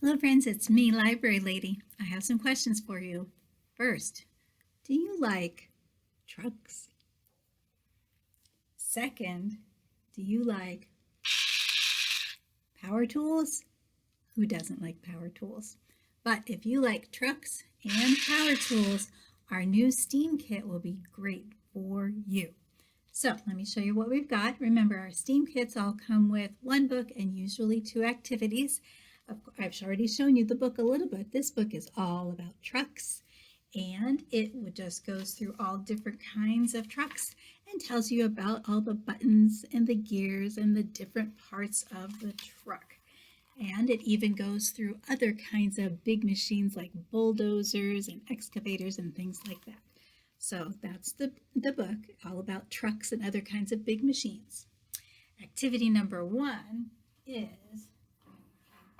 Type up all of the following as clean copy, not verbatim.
Hello friends, it's me, Library Lady. I have some questions for you. First, do you like trucks? Second, do you like power tools? Who doesn't like power tools? But if you like trucks and power tools, our new STEAM kit will be great for you. So let me show you what we've got. Remember, our STEAM kits all come with one book and usually 2 activities. I've already shown you the book a little bit. This book is all about trucks, and it just goes through all different kinds of trucks and tells you about all the buttons and the gears and the different parts of the truck. And it even goes through other kinds of big machines like bulldozers and excavators and things like that. So that's the book, all about trucks and other kinds of big machines. Activity number 1 is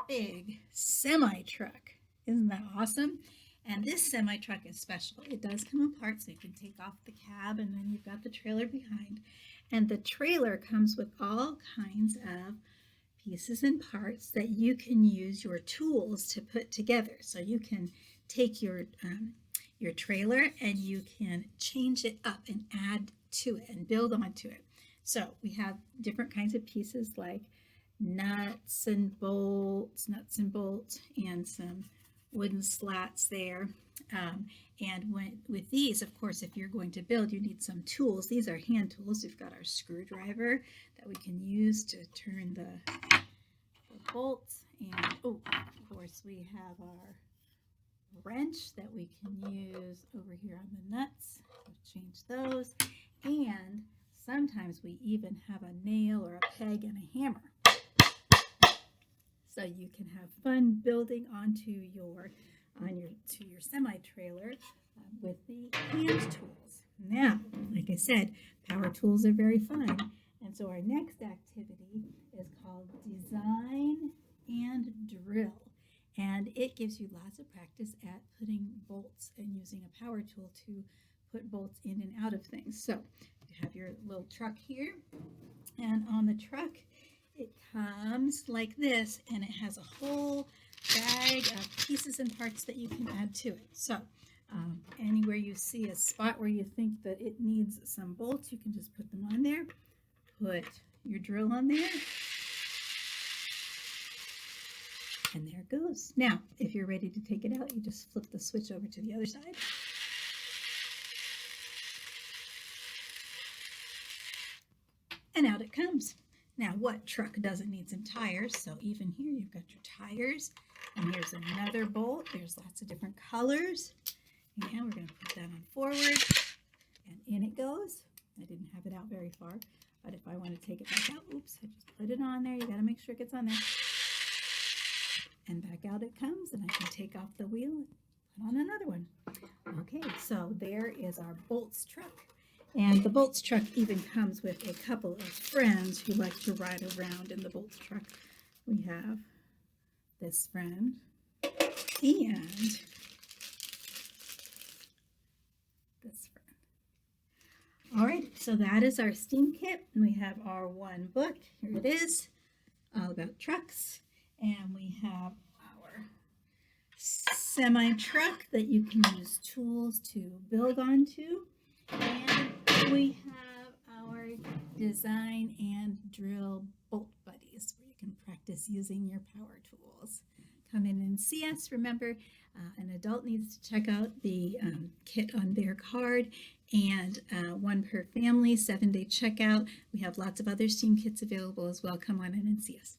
big semi-truck. Isn't that awesome? And this semi-truck is special. It does come apart, so you can take off the cab and then you've got the trailer behind. And the trailer comes with all kinds of pieces and parts that you can use your tools to put together. So you can take your trailer and you can change it up and add to it and build onto it. So we have different kinds of pieces like nuts and bolts, and some wooden slats there. And with these, of course, if you're going to build, you need some tools. These are hand tools. We've got our screwdriver that we can use to turn the bolts. And, of course, we have our wrench that we can use over here on the nuts. We'll change those. And sometimes we even have a nail or a peg and a hammer. So you can have fun building onto your semi-trailer with the hand tools. Now, like I said, power tools are very fun. And so our next activity is called Design and Drill. And it gives you lots of practice at putting bolts and using a power tool to put bolts in and out of things. So you have your little truck here, and on the truck it comes like this, and it has a whole bag of pieces and parts that you can add to it. So anywhere you see a spot where you think that it needs some bolts, you can just put them on there, put your drill on there, and there it goes. Now, if you're ready to take it out, you just flip the switch over to the other side. And out it comes. Now, what truck doesn't need some tires? So even here, you've got your tires. And here's another bolt. There's lots of different colors. And we're going to put that on forward. And in it goes. I didn't have it out very far. But if I want to take it back out, oops, I just put it on there. You got to make sure it gets on there. And back out it comes. And I can take off the wheel and put on another one. Okay, so there is our bolts truck. And the bolts truck even comes with a couple of friends who like to ride around in the bolts truck. We have this friend and this friend. All right, so that is our STEAM kit. And we have our one book. Here it is, all about trucks. And we have our semi-truck that you can use tools to build onto. And we have our design and drill bolt buddies where you can practice using your power tools. Come in and see us. Remember, an adult needs to check out the kit on their card, and one per family, 7-day checkout. We have lots of other STEAM kits available as well. Come on in and see us.